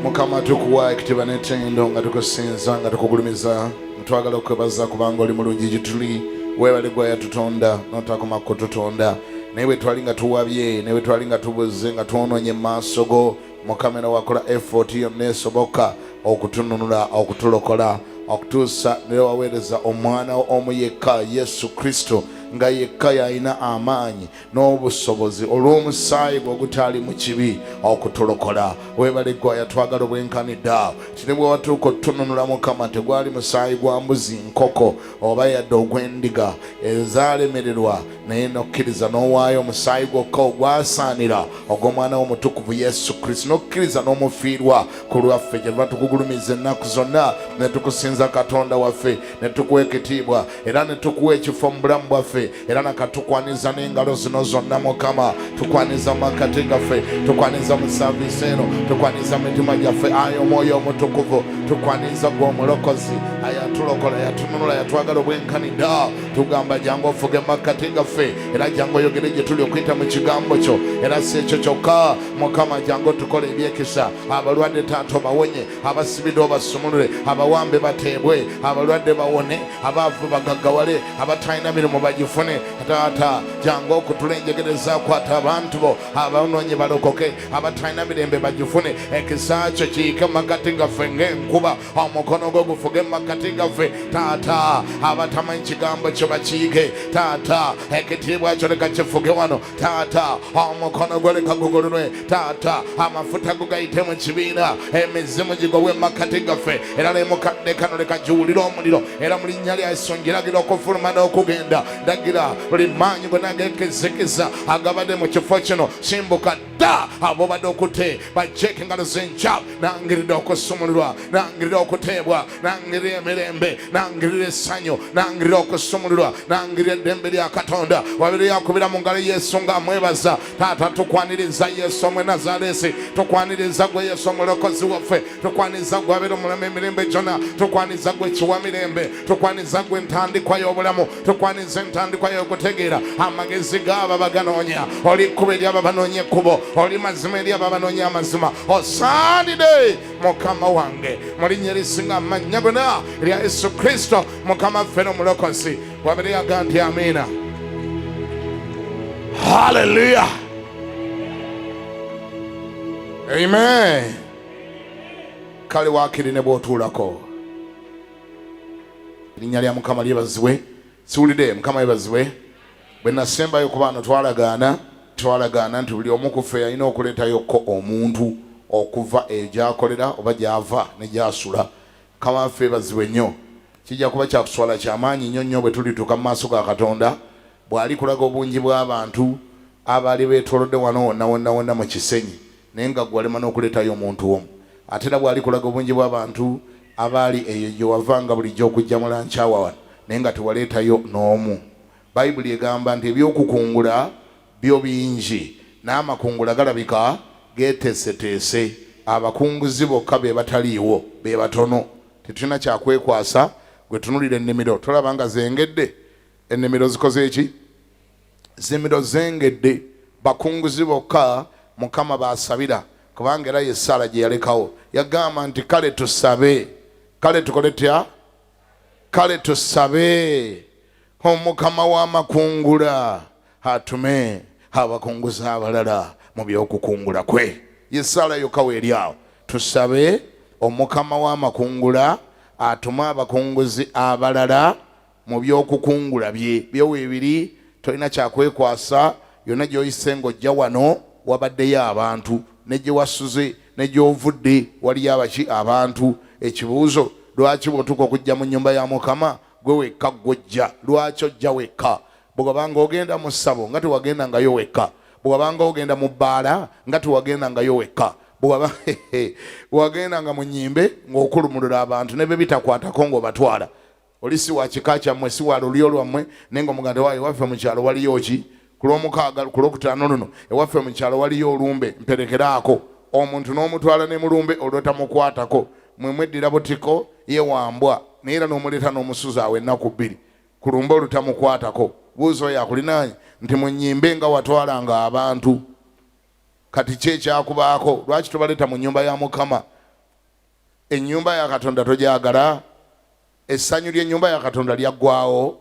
Mukama tukuwa ekitiibwa n'ettendo nga tukusinza nga tukugulumiza twagala okwebaza kubanga oli mulungi gituli weebale gwe yatutonda n'otakoma kututonda naye bwe twali nga tuwabye naye bwe twali nga tubuze nga twonoonye mu maaso go Mukama era wakola effort yonna esoboka okutununula okutulokola okutuusa ne waweereza omwana omu yekka Yesu Kristo nga yekka yalina amaanyi n'obusobozi olw'omusaayi gwe ogutaali mu kibi okutulokola. Weebale gwe yatwagala obwenkanidde kine bwe watuuka otununula Mukama tegwali musaayi gwa mbuzi nkoko oba yadde ogw'endiga ezaalemererwa naye n'okkiriza n'owaayo omusaayi gwokka ogwasaanira ogw'omwana w'omutukuvu Yesu Kristo n'okkiriza n'omufiirwa ku lwaffe kyetuba tukugulumiza ennaku zonna ne tukusinza Katonda waffe ne tukuwa ekitiibwa era ne tukuwa ekifo mu bulamu bwaffe era nakatukwaniza n'engalo zino zonna Mukama tukwaniza mu makati gaffe tukwaniza mu saaviisi eno tukwaniza mu mitima gyaffe ayi omwoyo omutukuvu tukwaniza gwe omulokozi ayatulokola yatununula yatwagala obwenkanidde tugamba jangu ofuge mu makati gaffe era jangu oyogere gye tuli okuyita mu kigambo kyo era si ekyo kyokka Mukama jangu otukole ebyekisa abalwadde Taata obawonye abasibidde obasumulule abawambe bateebwe abalwadde bawone abaavu bagaggawale abatalina mirimu bagifune Taata jangu okutulenjegereza kwata abantu bo abanoonye balokoke abatalina mirembe bagifune ekisa kyo kiyike mu makati gaffe ng'enkuba omukono gwo gufuge mu makati gaffe Taata abatamanyi kigambo kyo bakiyige Taata ekitiibwa kyo leka kifuge wano Taata omukono gwo leka gugololwe Taata amafuta go gayite mu kibiina emizimu gigowe mu makati gaffe era lemukadde kano leka giwulire omuliro era mu linnya lya Yesu ngiragira okufuluma n'okugenda ndagira buli maanyi gonna ag'ekizikiza agabadde mu kifo kino simbuka dda abo badde okute bajjeeko engalo z'enkyamu nangiridde okusumulirwa nangiridde okuteebwa nangirira emirembe nangirira essanyu nangirira okusumulirwa nangirira eddembe lya Katonda wabiri yakubira mu ngalo Yesu ng'amwebaza Taata tukwaniriza Yesu omwe Nazaaleesi tukwaniriza gwe Yesu omulokozi waffe tukwaniriza gwe abeera omulamu emirembe gyonna tukwaniriza gwe kiwa mirembe tukwaniriza gwe entandikwa y'obulamu tukwaniriza entandikwa y'okutegeera amagezi g'abo baganoonya oli ekkubo eri abo banoonya ekkubo oli mazima eri abo banoonya amazima osaanidde Mukama wange mu linnya erisinga amannya gonna erya Yesu Kristo Mukama ffe n'omulokozi wabiri yaga nti amiina. Hallelujah. Amen. Kale waakiri ne bw'otuulako erinnya lya Mukama lyebazibwe siwulidde Mukama yebazibwe bwe nasembayo ku baana twalagaana nti buli omu ku ffe alina okuleetayokko omuntu okuva egyakolera oba gy'ava ne gy'asula Mukama waffe yebazibwe nnyo kijja kuba kyakuswala kyamaanyi nnyo nnyo bwe tulituuka mu maaso ga Katonda bw'ali kulaga obungi bw'abantu abaali beetolodde wano wonna mu kisenyi naye nga gwalema n'okuleetayo omuntu omu ate era bw'ali kulaga obungi bw'abantu abaali eyo gye wavanga bulijjo okujja mu lankyawa wano naye nga tewaleetayo n'omu. Bayibuli egamba nti ebyokukungula byo bingi n'amakungula galabika geeteeseteese abakunguzi bokka be bataliiwo be batono tetulina kyakwekwasa gwe tunulira ennimiro tolaba nga zengedde ennimiro zikoze eki zennimiro zengedde bakunguzi bokka Mukama baasabira kubanga era Yesaala gye yalekawo yagamba nti kale tusabe kale tukole tutya kale tusabe Omukama w'amakungula atume abakunguzi abalala mu by'okukungula kwe Yesaala yokka weeri awo tusabe Omukama w'amakungula atume abakunguzi abalala mu by'okukungula bye byoweebiri tolina kyakwekwasa yonna gy'oyise ng'ojja wano wabaddeyo abantu ne gye wasuze ne gy'ovudde waliyo abaki abantu ekibuuzo lwaki bw'otuuka okujja mu nnyumba ya Mukama gwe wekka gw'ojja lwaki ojja wekka bw'obanga ogenda mu ssabo nga tewagendangayo wekka bw'obanga ogenda mu bbaala nga tewagendangayo wekka bw'wagendanga mu nnyimbe ng'okulumulula abantu ne be bitakwatako ng'obatwala oli si wa kika kyammwe si wa lulyo lwammwe naye ng'omuganda waayo ewaffe mu kyalo waliyo ki ku lw'omukaaga ku lwokutaano luno ewaffe mu kyalo waliyo olumbe mperekeraako omuntu n'omutwala ne mulumbe olwo tamukwatako mwe mweddira butiko ye wambwa naye era n'omuleeta n'omusuza awo ennaku bbiri ku lumbe olutamukwatako buuza oyo akulinaanye nti munyimbe nga watwalanga abantu. Kati kyekyakubaako lwaki tubaleta mu nnyumba ya Mukama? Ennyumba ya Katonda togyagala? Essanyu ly'ennyumba ya Katonda lyaggwaawo?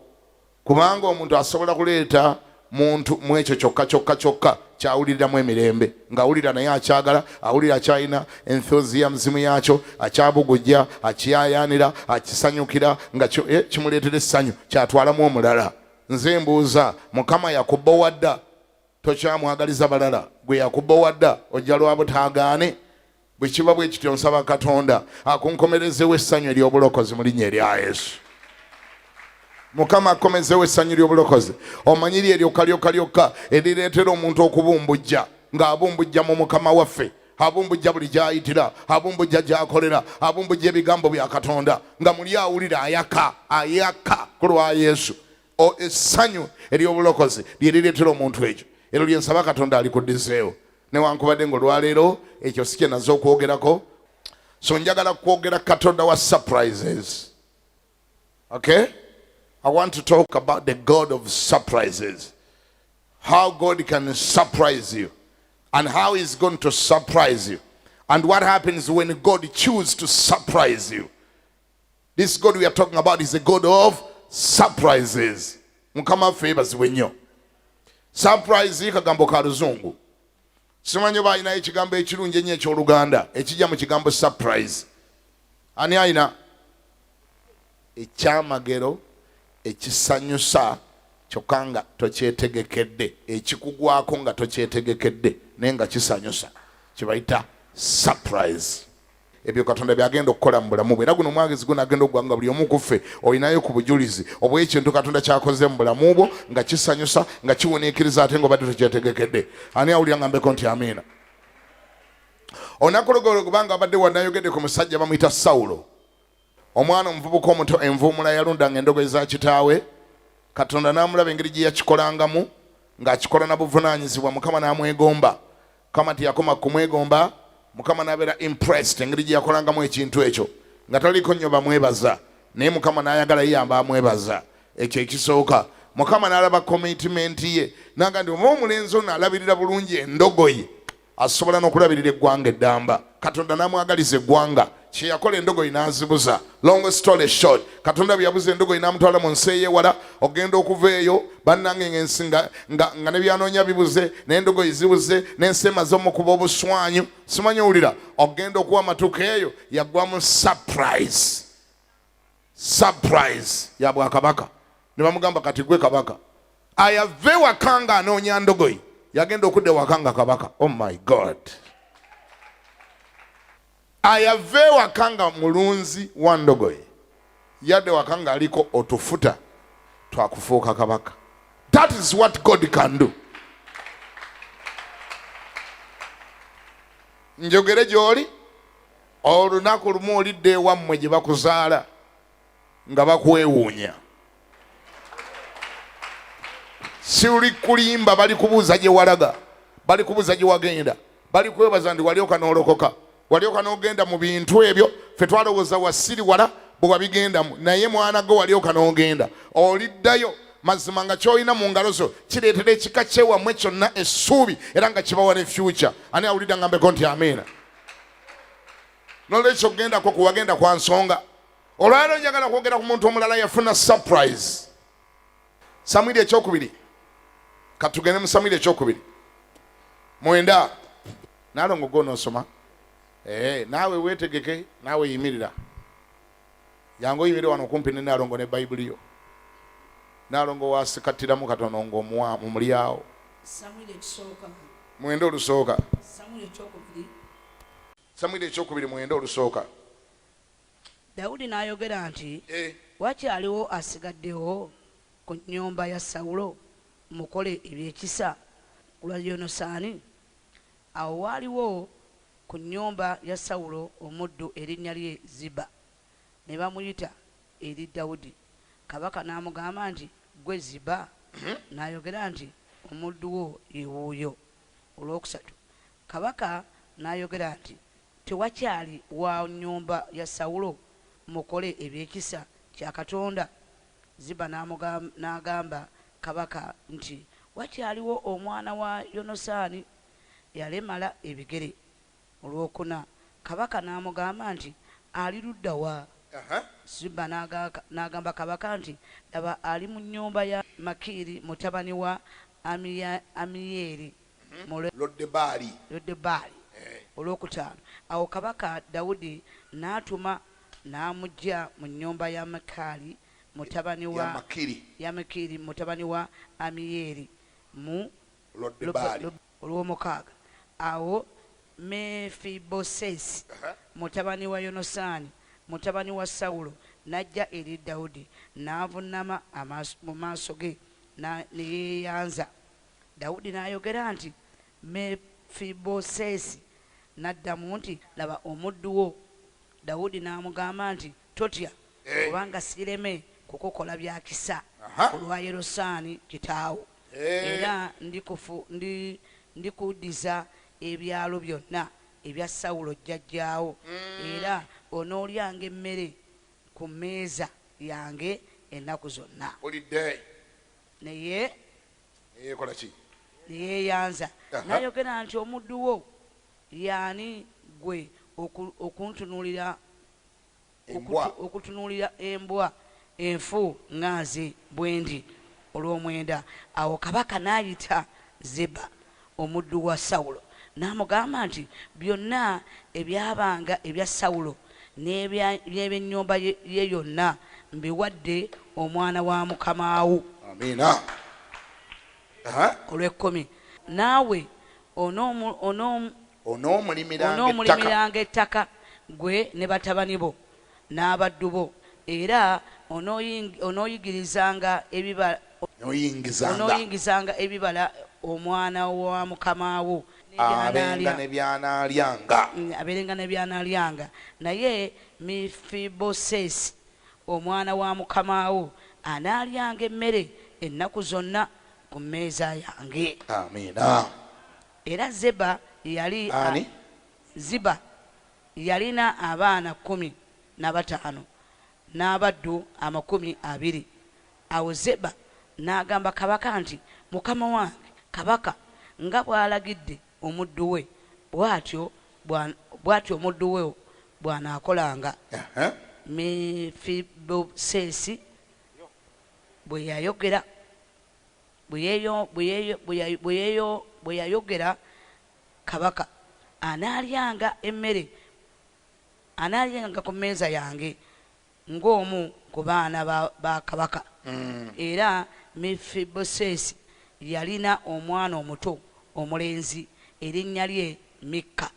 Kubanga omuntu asobola kuleeta muntu mu ekyo kyokka kyawuliriramu emirembe, ng'awulira naye akyagala, awulira akyalina enthusiasm yakyo, akyabugujja, akyayaanira, akisanyukira, nga kimuleetera essanyu, kyatwalamu omulala. Nze mbuuza, Mukama yakubba wadda? Tokyamwagaliza balala. Gwe yakubba wadda ojja lwa butaagaane? Bwe kiba bwe kityo nsaba Katonda akunkomerezewo essanyu ery'obulokozi mu linnya erya Yesu. Mukama akomezewo essanyu ly'obulokozi. Omanyiri lyokka erireetera omuntu okubumbujja, ng'abumbujja mu Mukama waffe, abumbujja buli gy'ayitira, abumbujja gy'akolera, abumbujja ebigambo bya Katonda, nga muli awulira ayaka ku lwa Yesu. Essanyu ery'obulokozi lye lireetera omuntu ekyo. Ero lye nsaba Katonda alikuddizeewo. Newankubadde ng'olwaleero ekyo si kye naze okwogerako. So njagala kwogera Katonda wa surprises. Okay? I want to talk about the God of surprises. How God can surprise you. And how He's going to surprise you. And what happens when God chooses to surprise you. This God we are talking about is a God of surprises. Mukama favors wenyo. Surprise kagambo ka Luzungu. Simanyi oba alina ekigambo ekirungi ennyo eky'Oluganda ekijja mu kigambo surprise. Ani alina? Ekyamagero, ekisanyusa kyokka nga tokyetegekedde, ekikugwako nga tokyetegekedde naye nga kisanyusa, kibayita surprise. Ebyo Katonda byagenda okukola mu bulamu bwe. Era guno omwagezi gunagenda okuggwa nga buli omu ku ffe olinayo ku bujulizi obw'ekintu Katonda kyakoze mu bulamu bwo nga kisanyusa, nga kiwuniikiriza ate ng'obadde tokyetegekedde. Ani awulira ngambeko nti amiina? Olunaku olugolo kubanga abadde wanayogedde ku musajja bamuyita Sawulo, omwana omuvubuka omuto, envuumula yalundanga endogoyi za kitaawe. Katonda n'amulaba engeri gye yakikolangamu, ng'akikola na buvunaanyizibwa. Mukama n'amwegomba. Mukama teyakoma kumwegomba, Mukama n'abeera impressed engeri gye yakolangamu ekintu ekyo, nga taliko nnyo bamwebaza, naye Mukama n'ayagala yeyamba amwebaza. Ekyo ekisooka. Mukama n'alaba commitment ye, n'agamba nti oba omulenzi ono alabirira bulungi endogoyi, asobola n'okulabirira eggwanga eddamba. Katonda n'amwagaliza eggwanga, kye yakola endogoyi n'azibuza. Long story short, Katonda bwe yabuza endogoyi n'amutwala mu nsi ey'ewala, ogenda okuva eyo bannange ng'ensi nga ne byanoonya bibuze, n'endogoyi zibuze, n'ensi emaze omukuba obuswanyu. Simanyi owulira, ogenda okuwa amatuuka eyo, yaggwamu surprise. Surprise ya bwakabaka. Ne bamugamba kati gwe kabaka. Ayave ewaka nga anoonya ndogoyi, yagenda okudda ewaka nga kabaka. Oh my God. Ayave ewaka nga mulunzi wa ndogoyi, yadde ewaka nga aliko otufuta twakufuuka kabaka. That is what God can do. Njogere gy'oli, olunaku lumu olidde ewammwe gye bakuzaala nga bakwewuunya. Si uli kulimba, bali kubuuza gye walaga, bali kubuuza gye wagenda, bali kwebaza nti walyoka n'olokoka, walyoka n'ogenda mu bintu ebyo ffe twalowooza wasiri wala bwe wabigendamu, naye mwana go walyoka n'ogenda. Oliddayo mazima nga ky'olina mu ngalo zo kireetera ekika kyewammwe kyonna essuubi, era nga kibawa ne future. Ani awulidde ngambeko nti amiina? N'olwekyo okgendako kuwagenda kwa nsonga. Olwaleero njagala kwogera ku muntu omulala yafuna surprise. Samwiri ekyokubiri. Katugende mu Samwiri ekyokubiri 9. Nalongo go n'osoma. Naawe weetegeke, naawe yimirira. Yango yimirira wano kumpi ne Nalongo ne Bayibuli yo. Nalongo wasikatiramu katono ng'omuwa mu mulyawo. Samwiri ekisooka. 9 olusooka. Samwiri ekyokubiri 9 olusooka. Dawudi n'ayogera nti wakyaliwo asigaddewo ku nnyumba ya Sawulo mukole ebyekisa ku lwa Yonasaani. Awo waaliwo ku nnyumba ya Sawulo omuddu erinnya lye Ziba, ne bamuyita eri Dawudi. Kabaka n'amugamba nti gwe Ziba? N'ayogera nti omuddu wo ye wuuyo. Olwokusatu kabaka n'ayogera nti tewakyali wa nnyumba ya Sawulo mukole ebyekisa kya Katonda? Ziba n'agamba kabaka nti wakyaliwo omwana wa Yonasaani yalemala ebigere. Olwokuna kabaka n'amugamba nti ali ludda wa? Ziba n'agamba kabaka nti laba ali mu nnyumba ya Makiri mutabani wa Amiyeri Lodebaali. Olwokutaano awo kabaka Dawudi n'atuma n'amujja mu nnyumba ya Makiri mutabani wa Amiyeri mu olw'omukaaga. Awo Mefibosesi mutabani wa Yonasaani mutabani wa Sawulo n'ajja eri Dawudi n'avunnama mu maaso ge ne yeeyanza. Dawudi n'ayogera nti Mefibosesi n'addamu nti laba omuddu wo. Dawudi n'amugamba nti totya kubanga sireme kukukola bya kisa olwa Yonasaani kitaawo, era ndikuddiza ebyalo byonna ebya Sawulo jjajjaawo, era onoolyanga emmere ku mmeeza yange ennaku zonna. Naye neyeeyanza n'ayogera nti omuddu wo yaani gwe okutunuulira embwa enfu ŋŋaze bwendi. Olw'omwenda awo kabaka n'ayita Ziba omuddu wa Sawulo n'amugamba nti byonna ebyabanga ebya Sawulo n'eby'ennyumba ye yonna mbiwadde omwana wa mukama wo. Amiina. Olw'ekkumi naawe onoomulimiranga ettaka gwe ne batabani bo n'abaddu bo, era onooyingizanga ebibala omwana wa mukama wo abeerenga ne by'anaalyanga. Naye Mefibosesi omwana wa mukama wo anaalyanga emmere ennaku zonna ku mmeeza yange. Amiina. Era Ziba yalina abaana 15 n'abaddu 20. Awo Ziba n'agamba kabaka nti mukama wange kabaka nga bw'alagidde omuddu we bw'atyo omuddu we bw'anaakolanga. Mefibosesi bwe yayogera kabaka anaalyanga emmere anaalyanga ku mmeeza yange ng'omu ku baana ba kabaka. Era Mefibosesi yalina omwana omuto omulenzi erinnya lye Mikka.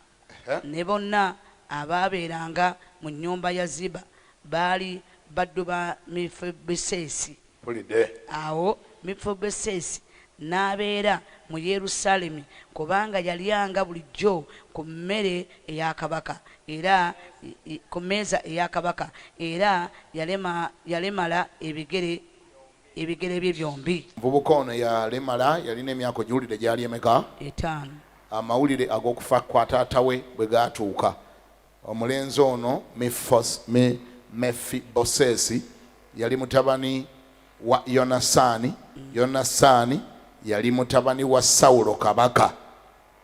Ne bonna abaabeeranga mu nnyumba ya Ziba baali baddu ba Mefibosesi. Awo Mefibosesi n'abeera mu Yerusaalemi kubanga yalyanga bulijjo ku mmere eya kabaka era ku mmeeza eya kabaka, era yalemala ebigere bye byombi. Muvubuka ono yalemala yalina emyaka giwulire gyali emeka? 5. Amawulire ag'okufa kwa taata we bwe gaatuuka, omulenzi ono Mefibosesi yali mutabani wa Yonasaani. Yonasaani yali mutabani wa Sawulo kabaka.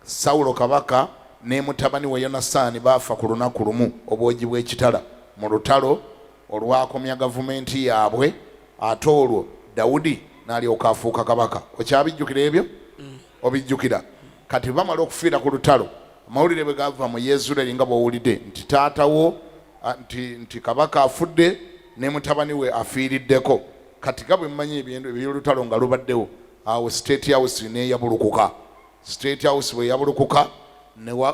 Sawulo kabaka ne mutabani wa Yonasaani baafa ku lunaku lumu obwogi bw'ekitala mu lutalo olwakomya gavumenti yaabwe. Ate olwo Dawudi n'alyoka afuuka kabaka. Okyabijjukira ebyo? Obijjukira? Kati bamala okufiira ku lutalo, amawulire bwe gaava mu Yezuleeri nga bw'owulidde nti taatawo nti kabaka afudde ne mutabani we afiiriddeko. Kati nga bwe mmanyi eby'olutalo nga lubaddewo, awo State House n'eyabulukuka. State House bwe yabulukuka,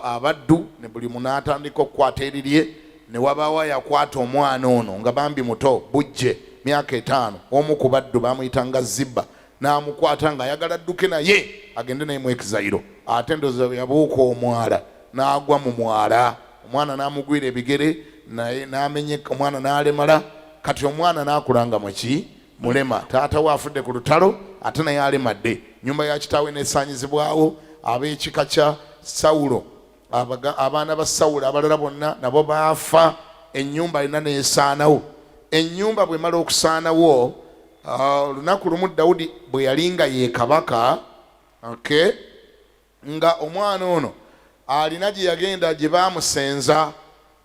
abaddu ne buli munaatandika okukwata erirye, ne wabaawo yakwata omwana ono nga bambi muto bujje myaka 5. Omu ku baddu bamuyitanga Ziba n'amukwata ng'ayagala adduke naye agende naye mu exile. Ate ndowooza yabuuka omwala n'agwa mu mwala, omwana n'amugwira ebigere naye n'amenyeka, omwana n'alemala. Kati omwana n'akulanga muki mulema. Taata we afudde ku lutalo ate naye alemadde. Nyumba ya kitaawe n'esaanyizibwawo. Ab'ekika kya Sawulo, abaana ba Sawulo abalala bonna nabo baafa. Ennyumba alina n'esaanawo. Ennyumba bwe mala okusaanawo, olunaku lumu Dawudi bwe yali nga ye kabaka, Okay, nga omwana ono alina gye yagenda gye baamusenza,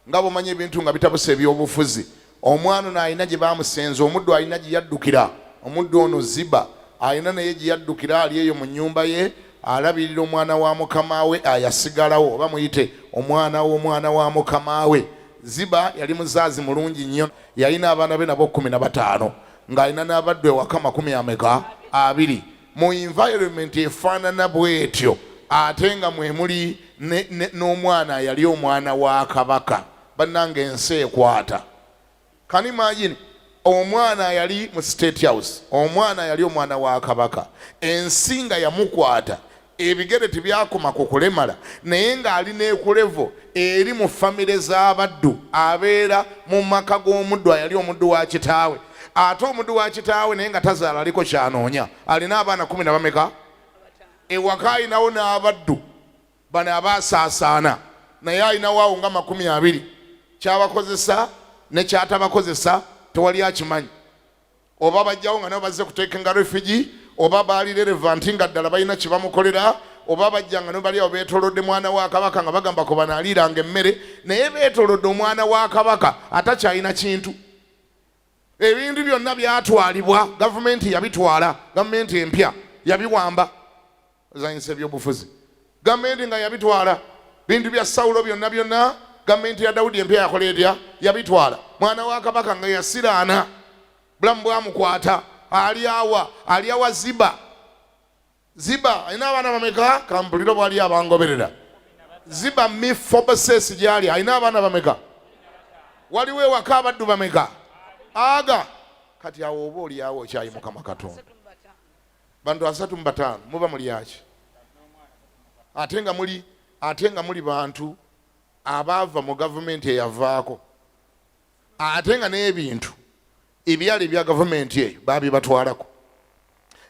nga bw'omanyi ebintu nga bitabuse ebyobufuzi. Omwana ono alina gye baamusenza, omuddu alina gye yaddukira. Omuddu ono Ziba alina naye gye yaddukira, ali eyo mu nnyumba ye alabirira omwana wa mukama we ayasigalawo, oba muyite omwana w'omwana wa mukama we. Ziba yali muzaazi mulungi nnyo, yalina abaana be nabo 15 ng'alina n'abaddu ewaka 20 mu environment efaanana bw'etyo, ate nga mwe muli n'omwana yali omwana wa kabaka. Bannange ensi ekwata. Can you imagine? Omwana yali mu State House, omwana yali omwana wa kabaka, ensi nga yamukwata, ebigere tebyakoma ku kulemala, naye ng'ali n'ekulevo eri mu famire z'abaddu, abeera mu maka g'omuddu ayali omuddu wa kitaawe. Ate omuddu wa kitaawe naye nga tazaala aliko kyanoonya, alina abaana 10 ewaka ayinawo n'abaddu bano abaasaasaana, naye ayinawo awo nga 20. Kyabakozesa ne kyatabakozesa tewali akimanyi. Oba bajjawo nga nabo bazze kuteekenga refugee, oba baali relevant nga ddala balina kye bamukolera, oba bajja nga nabo bali awo beetoolodde mwana wa kabaka nga bagamba ko banaaliiranga emmere, naye beetoolodde omwana wa kabaka atakyalina kintu. Ebintu byonna byatwalibwa, gavumenti yabitwala, gavumenti empya yabiwamba. Zanyisa ebyobufuzi, gavumenti nga yabitwala. Bintu bya Sawulo byonna gavumenti ya Dawudi empya yakola etya? Yabitwala. Mwana wa kabaka nga yasiraana, bulamu bwamukwata, ali awa Ziba alina abaana bameka? Kampuliro bwali abangoberera. Ziba Mefibosesi gyali alina abaana bameka? Waliwo ewaka abaddu bameka? Aga kati awo oba oli awo okyayi Mukama Katonda. Bantu 35 muba muli aki? Ate nga muli bantu abaava mu gavumenti eyavaako, ate nga n'ebintu ebyali ebya gavumenti eyo baabibatwalako.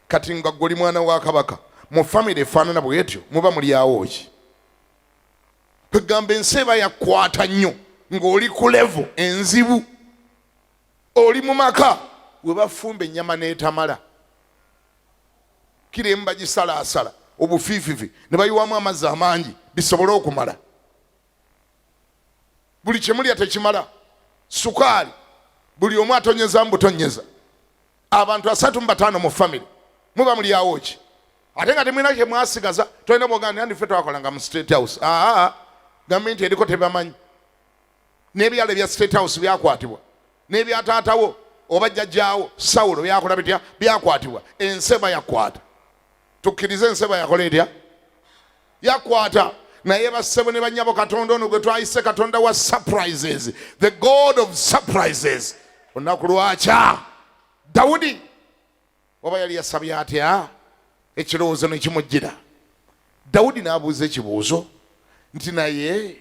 Kati nga goli mwana wa kabaka mu famire efaanana bwetyo, muba muli awo ki? Kugamba ensi eba yakwata nnyo ng'oli ku levo enzibu, oli mu maka we bafumba ennyama n'etamala, kiremu bagisalaasala obufiififi ne bayiwamu amazzi amangi bisobole okumala. Buli kyemulya tekimala, sukaali buli omu atonyeza mbutonyeza. Abantu 35 mu famire, muba muli awo ki? Ate nga temulina kye mwasigaza, tolina bwoganda nti ffe twakolanga mu State House. Gavumenti eriko tebamanyi. N'ebyalo ebya State House byakwatibwa, n'ebya taatawo oba jjajjaawo Sawulo byakola bitya? Byakwatibwa. Enseba yakwata. Tukkirize enseba yakola etya? Yakwata. Naye bassebo ne bannyabo Katonda ono gwe twayise Katonda wa surprises, the God of surprises. Olunaku lwakya Dawudi oba yali yasabye atya? Ekirowoozo ne kimujjira. Dawudi n'abuuza ekibuuzo nti naye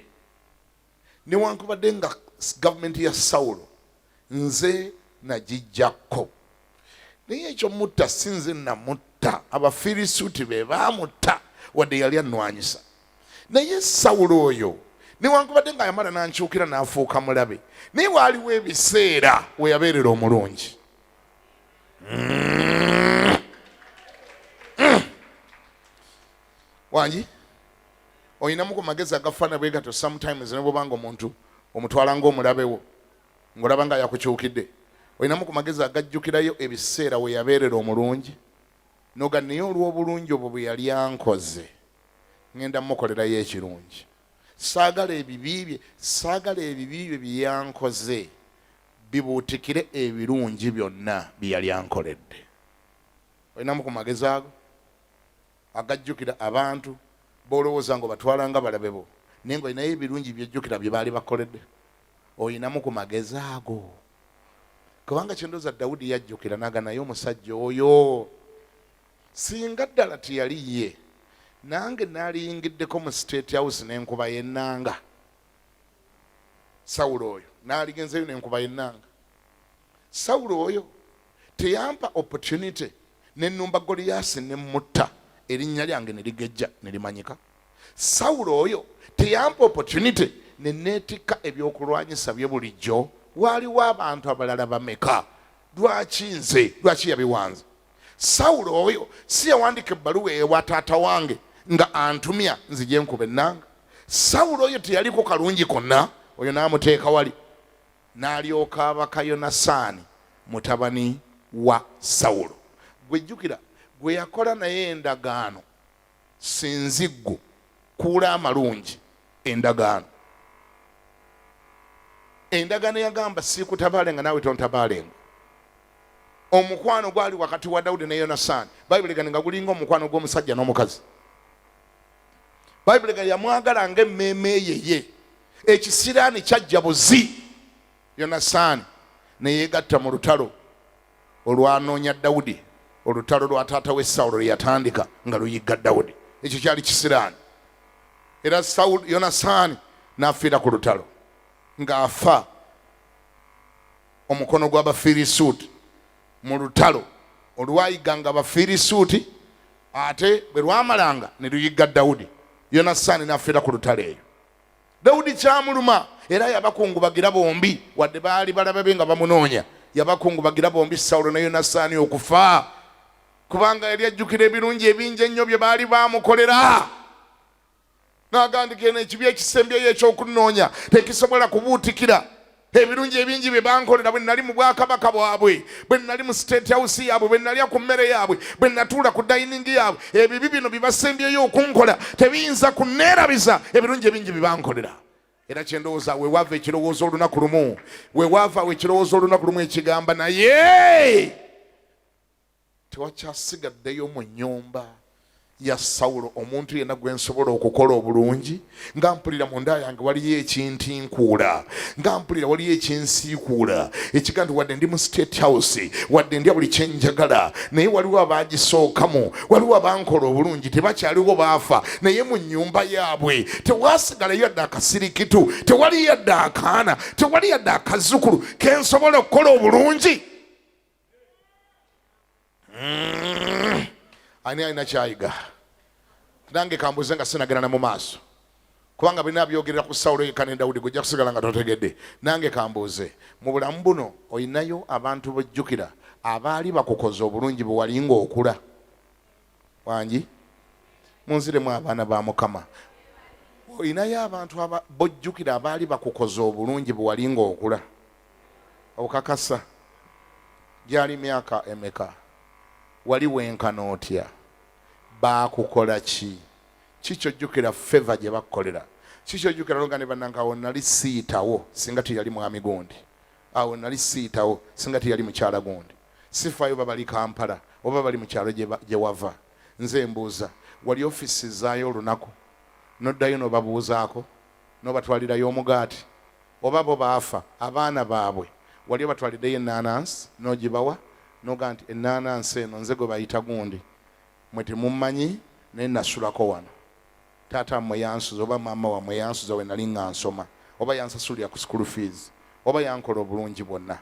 newankubadde nga gavumenti ya Sawulo nze nagijjako, naye ekyo mutta si nze namutta, Abafirisuuti be baamutta wadde yali annwanyisa. Naye Sawulo oyo newankubadde nga yamala n'ankyukira n'afuuka mulabe, naye waaliwo ebiseera we yabeerera omulungi. Wangi oyinamu ku magezi agafaana bwe gatyo. Sometimes ne bw'obanga omuntu omutwala ng'omulabe wo ng'olaba nga yakukyukidde, oyinamu ku magezi agajjukirayo ebiseera we yabeerera omulungi, noga naye olw'obulungi obwo bwe yali ankoze ngenda mukolerayo ekirungi. Saagala ebibi bye bye yankoze bibuutikire ebirungi byonna bye yali ankoledde. Oyinamu ku magezi ago agajjukira abantu b'olowooza ngo batwala nga balabe bo, naye ng'olinayo ebirungi byejjukira bye baali bakoledde. Oyinamu ku magezi ago. Kubanga kyendooza Dawudi yajjukira naga naye omusajja oyo singa ddala tiyali ye, nange naaliyingiddeko mu State House n'enkuba y'ennanga. Sawulo oyo naaligenzeyo n'enkuba y'ennanga. Sawulo oyo teyampa opportunity n'ennumba Goliaasi ne mutta erinnya lyange ne ligejja ne limanyika. Sawulo oyo teyampa opportunity ne neetikka ebyokulwanyisa bye bulijjo. Waaliwo abantu abalala bameka? Lwaki nze? Lwaki yabiwanze? Sawulo oyo si yawandika ebbaluwa ewa taata wange nga antumya nzije nkuba ennanga. Sawulo oyo teyaliko kalungi konna, oyo n'amuteeka wali. N'alyoka abaka Yonasaani mutabani wa Sawulo. Gwe jjukira gwe yakola naye endagaano sinziggo kuula amalungi endagaano. Endagaano yagamba siikutabaalenga naawe tontabaalenga. Omukwano gwali wakati wa Dawudi ne Yonasaani. Bayibuli nga gulinga omukwano gw'omusajja n'omukazi. Bayibuli yamwagala ng'emmeeme ye. Ekisiraani kyajja buzi. Yonasaani ne yeegatta mu lutalo olwanoonya Dawudi, olutalo lwa taata we Sawulo yatandika nga luyigga Dawudi. Ekyo kyali kisiraani. Era Yonasaani n'afiira ku lutalo ng'afa omukono gw'Abafirisuuti mu lutalo olwayiganga Abafirisuuti, ate bwe lwamalanga ne luyigga Dawudi. Yonasaani n'afiira ku lutalo eyo. Dawudi kyamuluma era yabakungubagira bombi, wadde baali balaba be nga bamunoonya, yabakungubagira bombi Sawulo ne Yonasaani okufa, kubanga yali ajjukira ebirungi ebingi ennyo bye baali bamukolera. N'agandika ekibi ekisembyeyo ekyokunoonya tekisobola kubuutikira ebirungi ebingi bye bankolera bwe nali mu bwakabaka bwabwe, bwe nali mu state house yaabwe, bwe nalya ku mmere yaabwe, bwe natuula ku dayiningi yaabwe. Ebibi bino bibasembyeyo okunkola tebiyinza kunneerabiza ebirungi ebingi bye bankolera. Era kyendowooza weewava ekirowoozo olunaku lumu, weewava ekirowoozo olunaku lumu ekigamba naye tewakyasigaddeyo mu nnyumba ya Sawulo omuntu yenna gwe nsobola okukola obulungi, nga mpulira munda yange waliyo ekintinkuula, nga mpulira waliyo ekinsiikuula, ekiga nti wadde ndi mu state house, wadde ndya buli kyenjagala, naye waliwo abaagisookamu, waliwo abankola obulungi tebakyaliwo baafa, naye mu nnyumba yaabwe tewasigalayo yadde akasirikitu, tewali yadde akaana, tewali yadde akazzukulu kensobola okukola obulungi. Ani alina kyayiga? Nange kambuze nga sinagenda mu maaso, kubanga bina byogerera ku Sawulo yekka ne Dawudi gojja kusigala nga totegedde. Nange kambuze, mu bulamu buno olinayo abantu bojjukira abaali bakukoza obulungi bwe walinga okula. Wangi munziremu abaana ba Mukama, olinayo abantu bojjukira abaali bakukoza obulungi bwe walinga okula. Okakasa gyali myaka emeka? Wali wenkana otya? Baakukola ki? Kikyojjukira favor gye bakukolera. Kikyojjukira longa ne bannange awo nali siyitawo singa teyali mwami gundi. Awo nali siyitawo singa teyali mukyala gundi. Sifaayo babali Kampala oba bali mu kyalo gye wava. Nze mbuuza, wali ofisi zaayo olunaku noddayo n'obabuuzaako n'obatwalirayo omugaati? Oba bo baafa abaana baabwe wali obatwaliddeyo ennaanansi n'ogibawa noga nti ennaanansi eno nze gwe bayita gundi mwe temummanyi naye nasulako wano. Taata mmwe yansuza oba maama wammwe yansuza we nali nga nsoma, oba yansasulira ku school fees, oba yankola obulungi bwonna.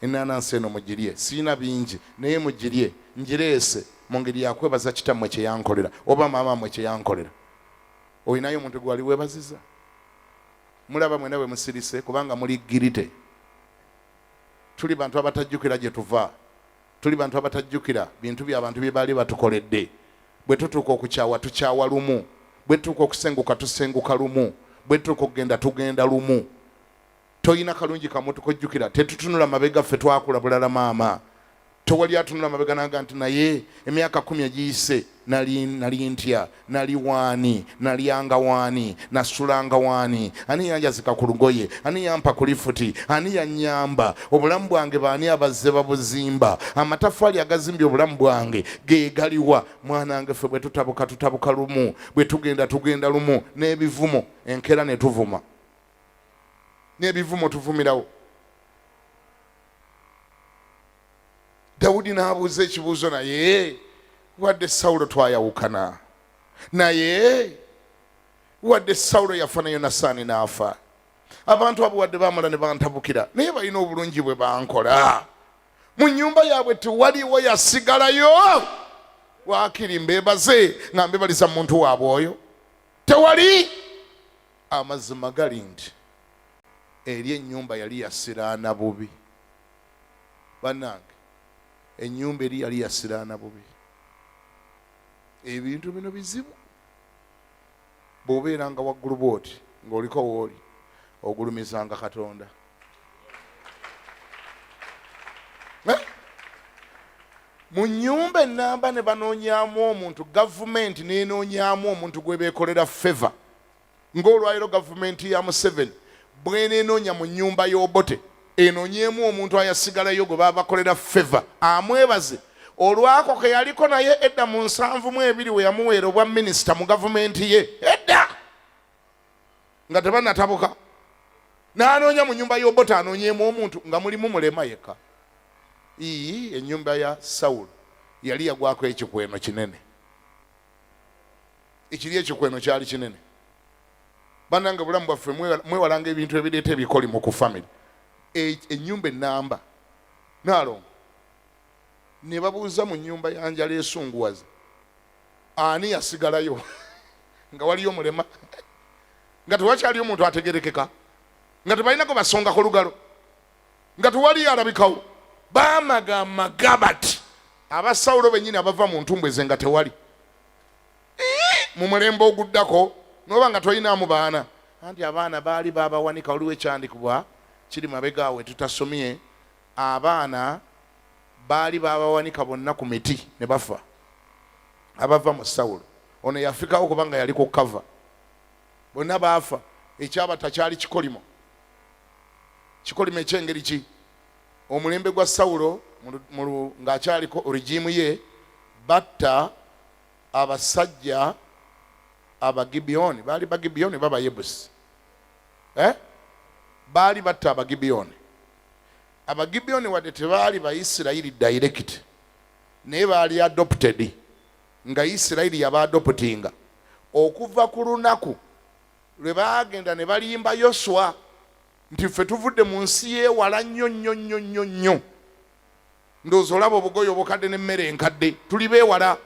Ennaanansi eno mugirye, siina bingi naye mugirye, ngireese mu ngeri yakwebaza kitammwe kye yankolera oba maama mmwe kye yankolera. Olinayo omuntu gwe wali weebaziza? Mulaba mwena bwe musirise kubanga muli girite. Tuli bantu abatajjukira gye tuva, tuli bantu abatajjukira bintu by'abantu bye baali batukoledde. Bwe tutuuka okukyawa tukyawa lumu, bwe tutuuka okusenguka tusenguka lumu, bwe tutuuka okugenda tugenda lumu. Toyina kalungi kamu tukojjukira, tetutunula mabega ffe twakula bulala maama. Tewali atunula mabega naga nti naye emyaka 10 egiyise nali ntya, nali waani, nalyanga waani, nasulanga waani, ani yanjazika ku lugoye, ani yampa ku lifuti, ani yannyamba, obulamu bwange baani abazze babuzimba, amatafaali agazimbye obulamu bwange ge galiwa. Mwanange ffe bwe tutabuka lumu, bwe tugenda lumu, n'ebivumo enkera ne tuvuma, n'ebivumo tuvumirawo. Dawudi n'abuuza ekibuuzo, naye wadde Sawulo twayawukana, naye wadde Sawulo yafa ne Yonasaani n'afa, abantu abo wadde baamala ne bantabukira, naye balina obulungi bwe bankola. Mu nnyumba yaabwe tewaliwo yasigalayo. Waakiri mbeebaze nga mbebaliza muntu waabwe oyo. Tewali. Amazima gali nti eri ennyumba yali yasiraana bubi. Bannange, ennyumba eri yali yasiraana bubi. Ebintu bino bizibu bw'obeeranga waggulu bw'oti ng'oliko wooli ogulumizanga Katonda. Mu nnyumba ennamba ne banoonyaamu omuntu, gavumenti neenoonyaamu omuntu gwe beekolera feva, ng'olwaliro gavumenti ya Museveni bweneenoonya mu nnyumba y'Obote enoonyeemu omuntu ayasigalayo gwe baba bakolera feva, amwebaze olwako ke yaliko naye edda mu 72 we yamuweera obwa minisita mu gavumenti ye edda nga tebanatabuka, n'anoonya mu nnyumba y'Obote anoonyeemu omuntu nga mulimu mulema yekka. Ennyumba ya Sawulo yali yagwako ekikweno kinene. Ekiri ekikweno kyali kinene. Bannange bulamu bwaffe mwewalanga ebintu ebireeta ebikoli mu ku family. Ennyumba ennamba naalongo ne babuuza mu nnyumba ya Njala esunguwaza ani yasigalayo nga waliyo mulema nga tewakyaliyo omuntu ategerekeka, nga tebalinako basongako lugalo, nga tewaliyo alabikawo. Baamagamaga bati abasawulo bennyini abava mu ntumbwe ze nga tewali mu mulembe oguddako noba nga tolinaamu baana, anti abaana baali babawanika. Waliwo ekyandikibwa kiri mabegaawe tutasomye, abaana baali babawanika bonna ku miti ne bafa abava mu Sawulo. Ono yafikawo kubanga yali ku kava, bonna baafa. Ekyabata kyali kikolimo ekyengeri ki? Omulembe gwa Sawulo ng'akyaliko origimu ye batta abasajja Abagibeyoni. Baali Bagibeyoni baba Yebusi, baali batta Abagibeyoni. Abagibeyoni wadde tebaali Baisirayiri direct, naye baali adopted, nga Isirayiri yaba adoptinga okuva ku lunaku lwe baagenda ne balimba Yoswa nti ffe tuvudde mu nsi yeewala nnyo, ndowooza olaba obugoye obukadde n'emmere enkadde, tuli beewala.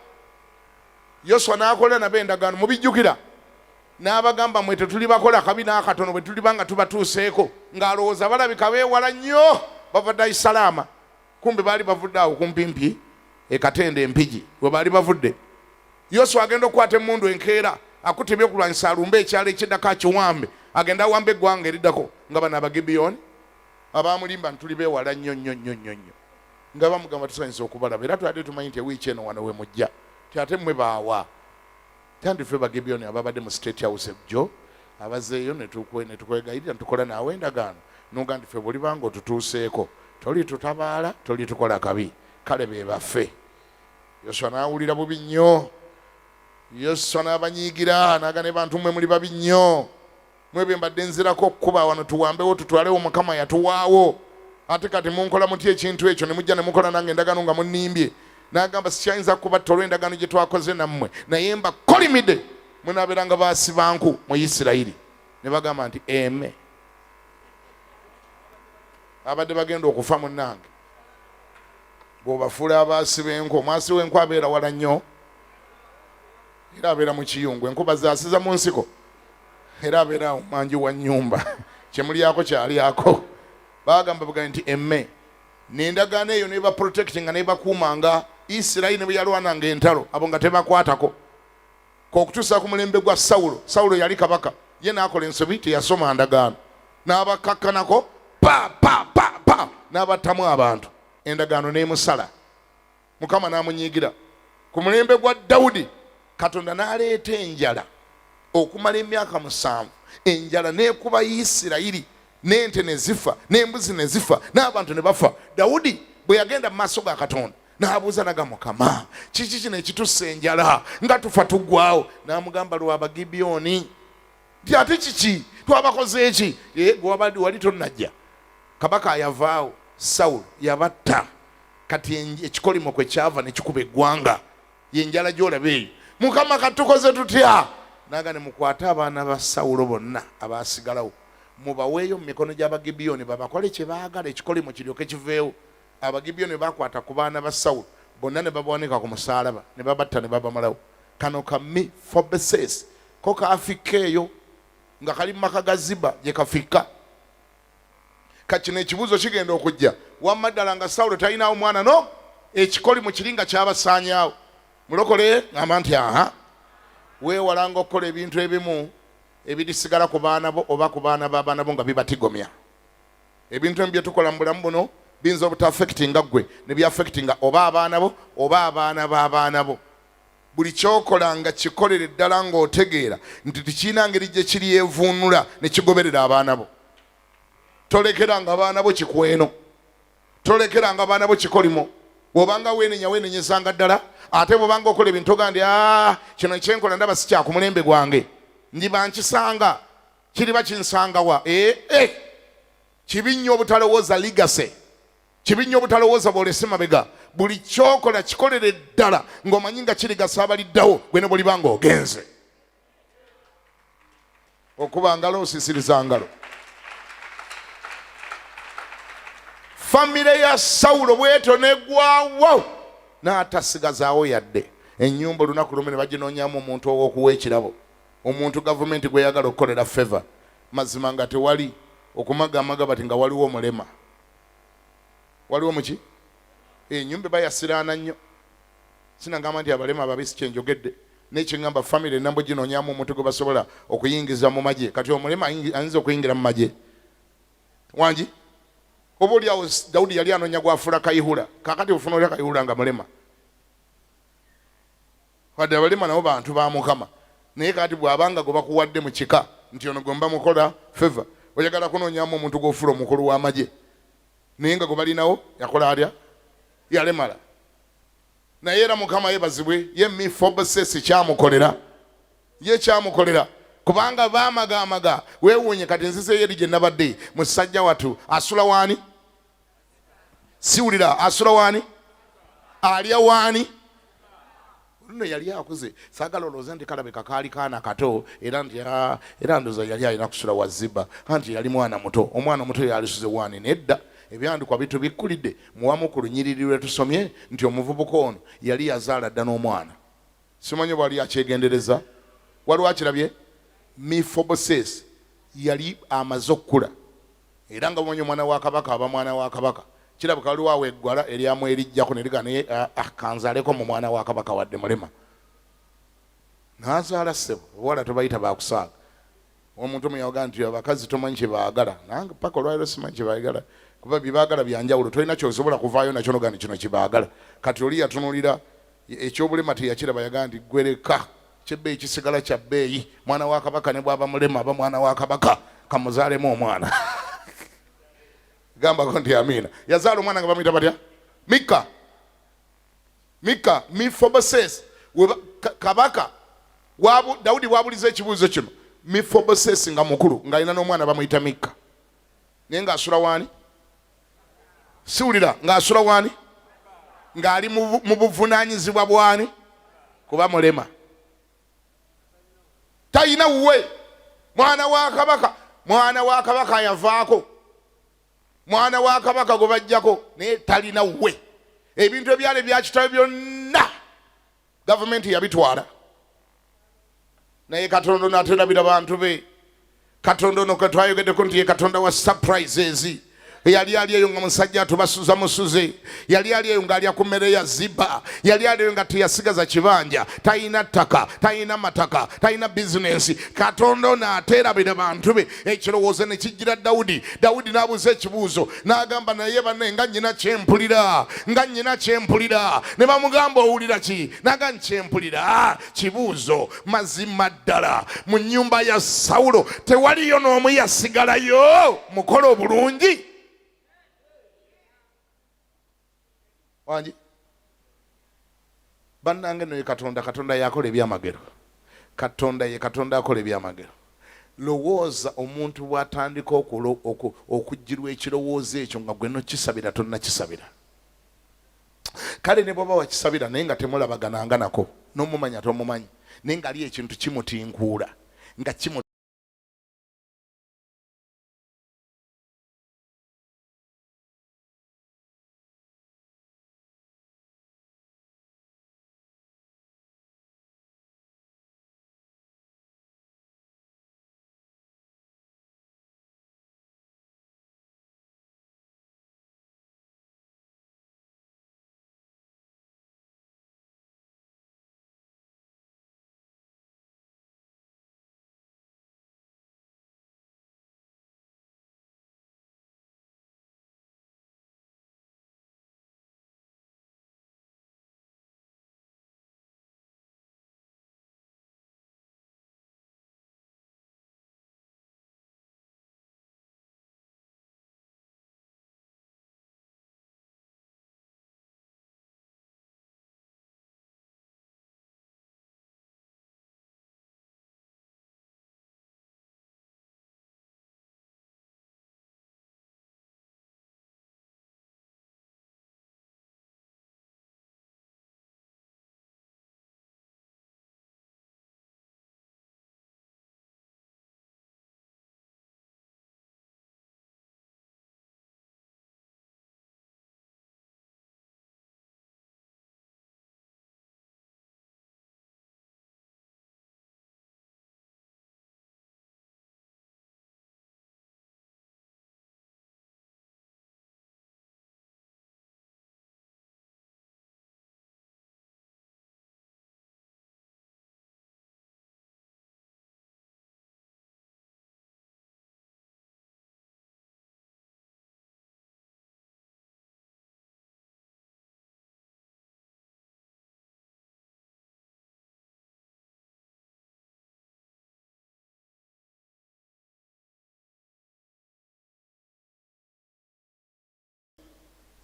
Yoswa n'akola nabo endagaano, mubijjukira, n'abagamba mwe tetuli bakola kabi n'akatono bwe tuliba nga tubatuuseeko, ng'alowooza balabika beewala nnyo, bava Dar es Salaam. Kumbe baali bavudde awo kumpimpi Katende Empigi we baali bavudde. Yoswa agenda okukwata emmundu enkeera akutebye okulwanyisa alumbe ekyalo ekiddako akiwambe, agenda awambe eggwanga eriddako, nga bano Abagibeyoni abaamulimba ntuli beewala nnyo, nga bamugamba tusanyisa okubalaba era twali tumanyi nti ewiiki eno wano we mujja ti ate mmwe baawa. Kandi ffe Bagibeyoni ababadde mu State House ejjo abazeeyo ne tukwegayirira tukola naawe endagaano, noga nti ffe buli banga otutuuseeko toli tutabaala, toli tukola kabi, kale be baffe. Yoswa n'awulira bubi nnyo, Yoswa n'abanyiigira n'aga ne bantu mmwe muli babi nnyo, mwe bwe mbadde nzirako okkuba wano tuwambewo tutwalewo Mukama yatuwaawo, ate kati munkola muti ekintu ekyo ne mujja ne mukola nange endagaano nga munnimbye. N'agamba sikyayinza kubatta olw'endagaano gye twakoze nammwe, naye mbakolimidde munaabeeranga baasi banku mu Isirayiri. Ne bagamba nti eme abadde bagenda okufa munnange bw'obafuula abaasi b'enku. Omwasi w'enku abeera wala nnyo era abeera mu kiyungu, enkuba zaasiza mu nsiko era abeera manji wa nnyumba kyemulyako kyalyako. Bagamba buga nti emme n'endagaano eyo neba protectinga nebakuumanga. Isirayiri ne bwe yalwananga entalo abo nga tebakwatako kokutuusa ku mulembe gwa Sawulo. Sawulo yali kabaka, ye n'akola ensobi teyasoma ndagaano, n'abakakkanako pa n'abattamu abantu, endagaano n'emusala. Mukama n'amunyiigira. Ku mulembe gwa Dawudi Katonda n'aleeta enjala okumala emyaka 7, enjala n'ekuba Isirayiri, n'ente ne zifa, n'embuzi ne zifa, n'abantu ne bafa. Dawudi bwe yagenda mu maaso ga Katonda n'abuuza naga Mukama, kiki kino ekitussa enjala nga tufa tuggwawo? N'amugamba lwa Bagibeyoni. Ti ate kiki twabakoze eki? Gwabadde wali tonnajja. Kabaka ayavaawo, Sawulo yabatta. Kati ekikolimo kwe kyava ne kikuba eggwanga, yenjala gy'olaba eyo. Mukama katukoze tutya? Naga ne mukwate abaana ba Sawulo bonna abaasigalawo mubaweeyo mu mikono gy'Abagibeyoni babakole kye baagala, ekikolimo kiryoke kiveewo. Abagibeyoni bakwata ku baana ba Sawulo bonna ne babawanika ku musaalaba ne babatta ne babamalawo. Kano kammi Fobeses ko kaafika eyo nga kali mu maka ga Ziba gye kafika. Kati kino ekibuuzo kigenda okujja, wamma ddala nga Sawulo talinawo mwana no ekikoli mu kiringa kyabasaanyaawo. Mulokole ngamba nti aha weewalanga okukola ebintu ebimu ebirisigala ku baana bo oba ku baana b'abaana bo nga bibatigomya. Ebintu ebimu bye tukola mu bulamu buno biyinza obutaffectinga ggwe ne byaffectinga oba abaana bo oba abaana b'abaana bo. Buli kyokola nga kikolere ddala ng'otegeera nti tikirina ngeri gye kiryevuunula ne kigoberera abaana bo. Tolekeranga abaana bo kikweno, tolekeranga abaana bo kikolimo. Bw'obanga weenenyezanga ddala ate bw'obanga okola ebintu ogandi kino ekyenkola ndaba si kya ku mulembe gwange ndiba nkisanga kiriba kinsangawa. Kibi nnyo obutalowooza ligase, kibi nnyo obutalowooza bw'olese mabega. Buli kyokola kikolere ddala ng'omanyi nga kirigasa abaliddawo gwe ne bw'oliba ng'ogenze. Okuba ngalo osisiriza ngalo. Famire ya Sawulo bweto negwawo n'atasigazaawo yadde ennyumba. Olunaku lumu ne baginoonyamu omuntu ow'okuwa ekirabo, omuntu gavumenti gwe yagala okukolera feva. Mazima nga tewali okumagamaga bati nga waliwo omulema. Waliwo muki? Ennyumba bayasiraana nnyo. Sinagamba nti abalema ababisi kyenjogedde. N'ekiŋŋamba famire nambo ginoonyamu omuntu gwe basobola okuyingiza mu magye. Kati omulema ayinza okuyingira mu magye wangi? Oba oliawo Dawudi yali anoonya gwafuula Kayihura, kakati ofuna olya Kayihura nga mulema. Wadde abalema nabo bantu ba Mukama, naye kati bw'abanga gwe bakuwadde mu kika nti ono gomba mukola feva, oyagala kunoonyamu omuntu gw'ofuula omukulu w'amagye, naye nga gwe balinawo yakola atya? Yalemala. Naye era Mukama yeebazibwe, ye Mefibosesi kyamukolera, ye kyamukolera. Kubanga baamagaamaga weewuunye kati nzizeyo eri gye nabadde musajja wattu asula waani? Siwulira, asula waani? Alya waani? Nno yali akuze, saagala olowooza nti kalabika kaali kaana kato era ndowooza yali alina kusula wa Ziba, anti yali mwana muto. Omwana omuto yalisuze waani? Nedda. Ebyandikwa bitu bikkulidde muwamu ku lunyiriri lwe tusomye nti omuvubuka ono yali yazaala dda n'omwana. Simanyi bwali akyegendereza. Waliwo akirabye? Mefibosesi yali amaze okukula era nga bwonye omwana wa kabaka aba mwana wa kabaka. Kirabika waliwo awo eggwala eryamu erijjako ne liga naye kanzaaleko mu mwana wa kabaka wadde mulema. N'azaala ssebo, obuwala tobayita bakusaaga. Omuntu omu yawoga nti abakazi tomanyi kye baagala, nange paka olwaliro simanyi kye baagala kuba bye baagala byanjawulo, tolina kyosobola kuvaayo nakyo noga nti kino kye baagala. Kati oli yatunulira ekyobulema teyakiraba, yaga nti gwereka kyebbeeyi kisigala kya bbeeyi, mwana wa kabaka ne bw'aba mulema aba mwana wa kabaka, kamuzaalemu omwana. Gambako nti amiina. Yazaala omwana nga bamuyita batya? Mika. Mefibosesi kabaka Dawudi bw'abuliza ekibuuzo kino, Mefibosesi nga mukulu ng'alina n'omwana bamuyita Mika, naye ng'asula waani? Siwulira, ng'asula waani? Ng'ali mu buvunaanyizibwa bwani? Kuba mulema. Talina wuwe. Mwana wa kabaka yavaako. Mwana wa kabaka gwe bajjako naye talina wuwe. Ebintu ebyali bya kitaawe byonna gavumenti yabitwala. Naye Katonda n'aterabira bantu be. Katonda ono kwe twayogeddeko nti ye Katonda wa surprises. Yali ali eyo nga musajja atubasuza musuze, yali ali eyo nga alya ku mmere ya Ziba, yali ali eyo nga teyasigaza kibanja, talina ttaka, talina mataka, talina bizinensi. Katonda ono ateerabira bantu be. Ekirowoozo ne kijjira Dawudi. Dawudi n'abuuza ekibuuzo n'agamba naye banne nga nnyina kyempulira. Ne bamugamba owulira ki? Naga nkyempulira kibuuzo. Mazima ddala mu nnyumba ya Sawulo tewaliyo n'omu yasigalayo mukola obulungi. Wangi bannange no ye Katonda yakola ebyamagero. Katonda akola ebyamagero. Lowooza omuntu bw'atandika okujjirwa ekirowoozo ekyo nga gwe nokisabira tonna kisabira. Kale ne bw'oba wakisabira naye nga temulabagananga nako, n'omumanya tomumanyi, naye nga ali ekintu kimutinkuula nga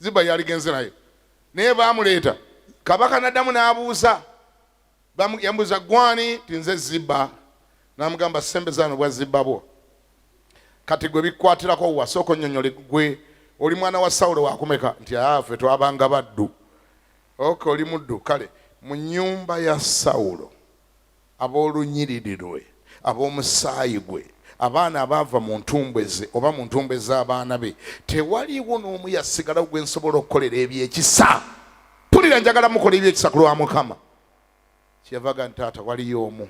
Ziba yaligenze naye naye bamuleeta kabaka naddamu n'abuuza yambuuza gwani tinze Ziba n'amugamba sembezano bwa Ziba bwo kati gwe bikwatirako wasooka onnyonnyole gwe oli mwana wa Sawulo wakumeka nti ffe twabanga baddu oke oli muddu kale mu nnyumba ya Sawulo ab'olunyiririrwe ab'omusaayi gwe abaana abaava mu ntumbwe ze oba mu ntumbwe z'abaana be tewaliwo n'omu yasigalawo gwe nsobola okukolera ebyekisa pulira njagala mukola ebyekisa ku lwa Mukama kyeyavaga nti taata waliyo omu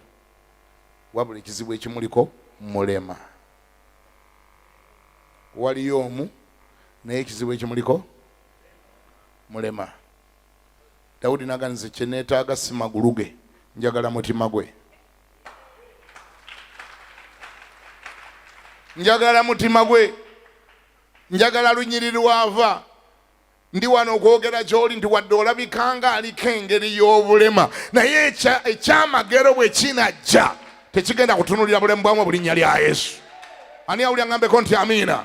wabula ekizibu ekimuliko mulema waliyo omu naye ekizibu ekimuliko mulema Dawudi naganize kye neetaaga si magulu ge njagala mutima gwe njagala mutima gwe njagala lunyiriri wava ndi wano okwogera gy'oli nti wadde olabikanga aliko engeri y'obulema naye ekyamagero bwe kinajja tekigenda kutunulira bulemu bwamu bulinnya lya Yesu. Ani awulira ngambeko nti amiina?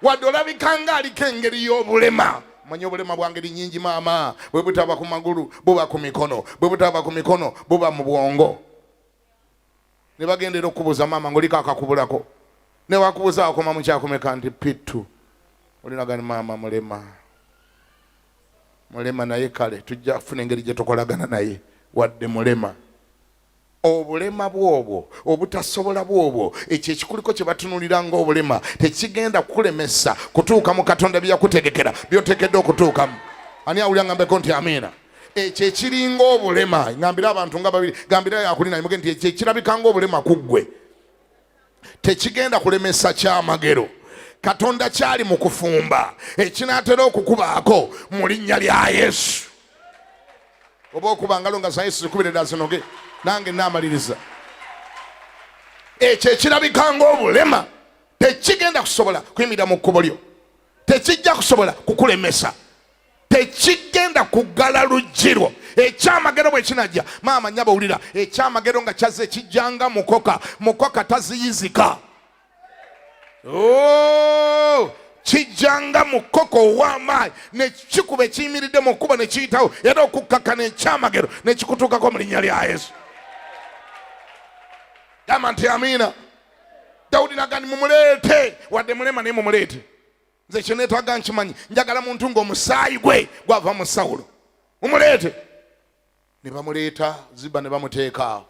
Wadde olabikanga aliko engeri y'obulema. Manyi obulema bwa ngeri nnyingi maama, bwe butaba ku magulu buba ku mikono, bwe butaba ku mikono buba mu bwongo. Ne bagendera okubuuza maama ng'oliko akakubulako ne wakubuuza akoma mu kyakumeka nti pittu olinagani maama mulema naye kale tujja kufuna engeri gye tukolagana naye wadde mulema. Obulema bwobwo obutasobola bwobwo ekyo ekikuliko kye batunulira ng'obulema tekigenda kukulemesa kutuuka mu Katonda bye yakutegekera by'otekedde okutuukamu. Ani awulira ngambeko nti amiina? Ekyo ekiringa obulema ngambira abantu nga babiri gambira yakuli naye muge nti ekyo ekirabika ng'obulema ku ggwe tekigenda kulemesa kyamagero. Katonda kyali mu kufumba ekinaatera okukubaako mu linnya lya Yesu. Oba okuba ngalo nga za Yesu zikubirira zinoge nange naamaliriza. Ekyo ekirabika ng'obulema tekigenda kusobola kuyimira mu kkubo lyo, tekijja kusobola kukulemesa, tekigenda kuggala luggi lwo. Ekyamagero bwe kinajja maama nnyaba owulira ekyamagero nga kyazze kijjanga mukoka taziyizika. Kijjanga mukoko ow'amaanyi ne kikuba ekiyimiridde mu kkubo ne kiyitawo era okukkakana ekyamagero ne kikutuukako mu linnya lya Yesu. Gamba nti amiina. Dawudi nagandi mumuleete wadde mulema naye mumuleete. Nze kye neetaaga nkimanyi njagala muntu ng'omusaayi gwe gwava mu Sawulo mumuleete. Ne bamuleeta Ziba ne bamuteeka awo.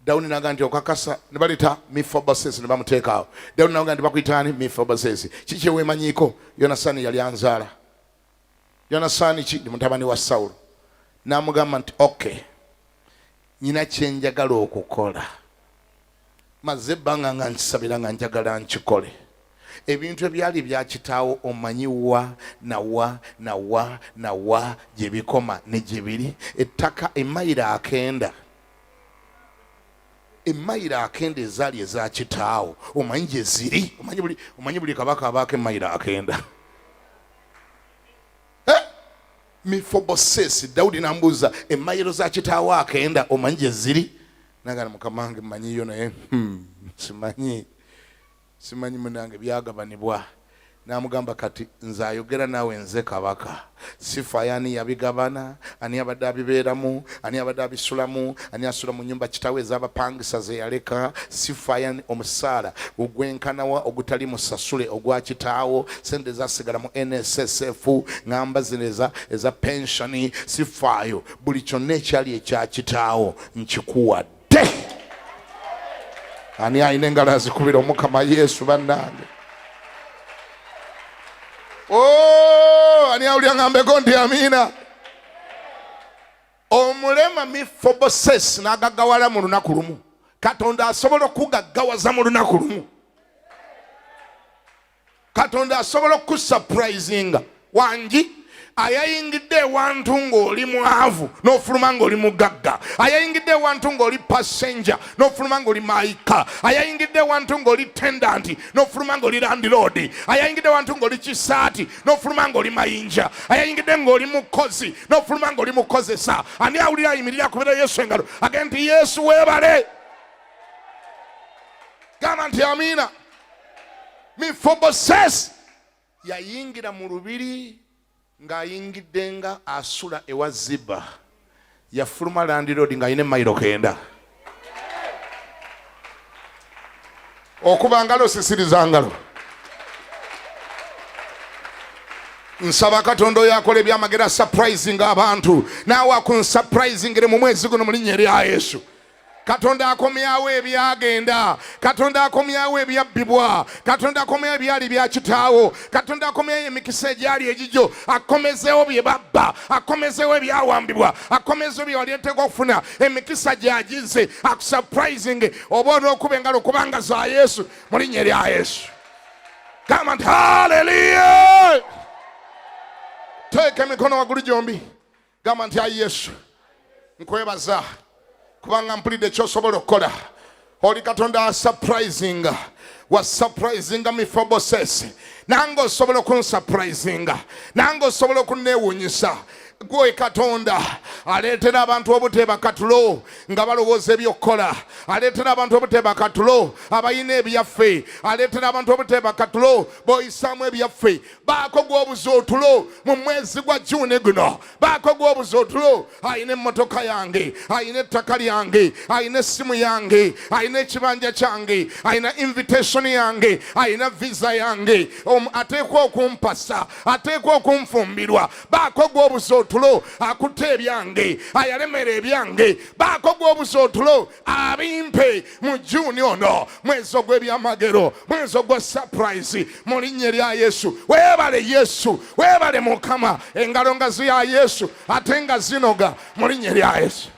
Dawudi naga nti okakasa ne baleeta Mefibosesi ne bamuteeka awo. Dawudi naga nti bakuyitaani Mefibosesi. Kiki weemanyiiko? Yonasaani yali anzaala. Yonasaani ki? Ndi mutabani wa Sawulo. N'amugamba nti okay, nyina kye njagala okukola. Maze ebbanga nga nkisabira nga njagala nkikole. Ebintu ebyali bya kitaawo omanyiwa nawa gye bikoma ne gye biri. Ettaka emayiro akenda ezaali eza kitaawo omanyi gye ziri. Omanyi buli kabaka abaako emayiro akenda. Mefibosesi Dawudi n'ambuuza emayiro za kitaawo akenda omanyi gye ziri? Nagana mukama wange mmanyiyo naye simanyi munange byagabanibwa. N'amugamba kati nze ayogera naawe nze kabaka. Sifa ani yabigabana, ani abadde abibeeramu, ani abadde abisulamu, ani asula mu nnyumba kitaawe ez'abapangisa ze yaleka. Sifa ani omusaala ogwenkanawa ogutali musasule ogwa kitaawo, sente zasigala mu NSSF ngamba zino eza pensioni. Sifaayo buli kyonna ekyali ekya kitaawo nkikuwadde. Ani ayina engalo azikubira Omukama Yesu bannange? Ani awulira ngambeko nti amiina? Omulema Mefibosesi n'agaggawala mu lunaku lumu. Katonda asobola okugaggawaza mu lunaku lumu. Katonda asobola okusurprisinga. Wangi ayayingidde ewantu ng'oli mwavu n'ofuluma ng'oli mugagga. Ayayingidde ewantu ng'oli passenger n'ofuluma ng'oli maayika. Ayayingidde ewantu ng'oli tendanti n'ofuluma ng'oli landlord. Ayayingidde ewantu ng'oli kisaati n'ofuluma ng'oli mayinja. Ayayingidde ng'oli mukozi n'ofuluma ng'oli mukozesa. Ani awulira ayimirira akubira Yesu engalo agenda nti Yesu weebale? Gamba nti amiina. Mefibosesi yayingira mu lubiri ng'ayingidde nga asula ewa Ziba yafuluma landiroodi ng'ayina mayiro 9 okuba ngalo sisiriza ngalo. Nsaba Katonda oyo akola ebyamagero surprising abantu naawe akunsurprisingire mu mwezi guno mu linnya erya Yesu. Katonda akomyawo ebyagenda, Katonda akomyawo ebyabbibwa, Katonda akomyawo ebyali bya kitaawo, Katonda akomyawo emikisa egyali egijo, akomezeewo bye babba, akomezeewo ebyawambibwa, akomezeewo bye waleetegwa okufuna emikisa gyagize, akusurprising oba olw'okuba engalo kubanga za Yesu mu linnya erya Yesu. Come on, hallelujah! Teeka emikono waggulu gyombi gamba nti ayi Yesu nkwebaza kubanga mpulidde ky'osobola okukola. Oli Katonda surprising, was surprising Mephibosheth, nange osobola okunsurprisinga, nange osobola okunneewuunyisa. Gwe Katonda aleetera abantu obuteeba katulo nga balowooza ebyokkola, aleetera abantu obuteeba katulo abayina ebyaffe, aleetera abantu obuteeba katulo boyisaamu ebyaffe. Baako gw'obuza otulo mu mwezi gwa June guno, baako gw'obuza otulo ayina emmotoka yange, ayina ettaka lyange, ayina essimu yange, ayina ekibanja kyange, ayina invitation yange, ayina visa yange, ateekwa okumpasa, ateekwa okunfumbirwa. Baako gw'obuza otulo akutte ebyange, ayalemera ebyange. Baako gw'obuza otulo abimpe mu June ono, mwezi ogw'ebyamagero, mwezi ogwa surprise mu linnya erya Yesu. Weebale Yesu, weebale Mukama, engalo nga ziya Yesu ate nga zinoga mu linnya erya Yesu.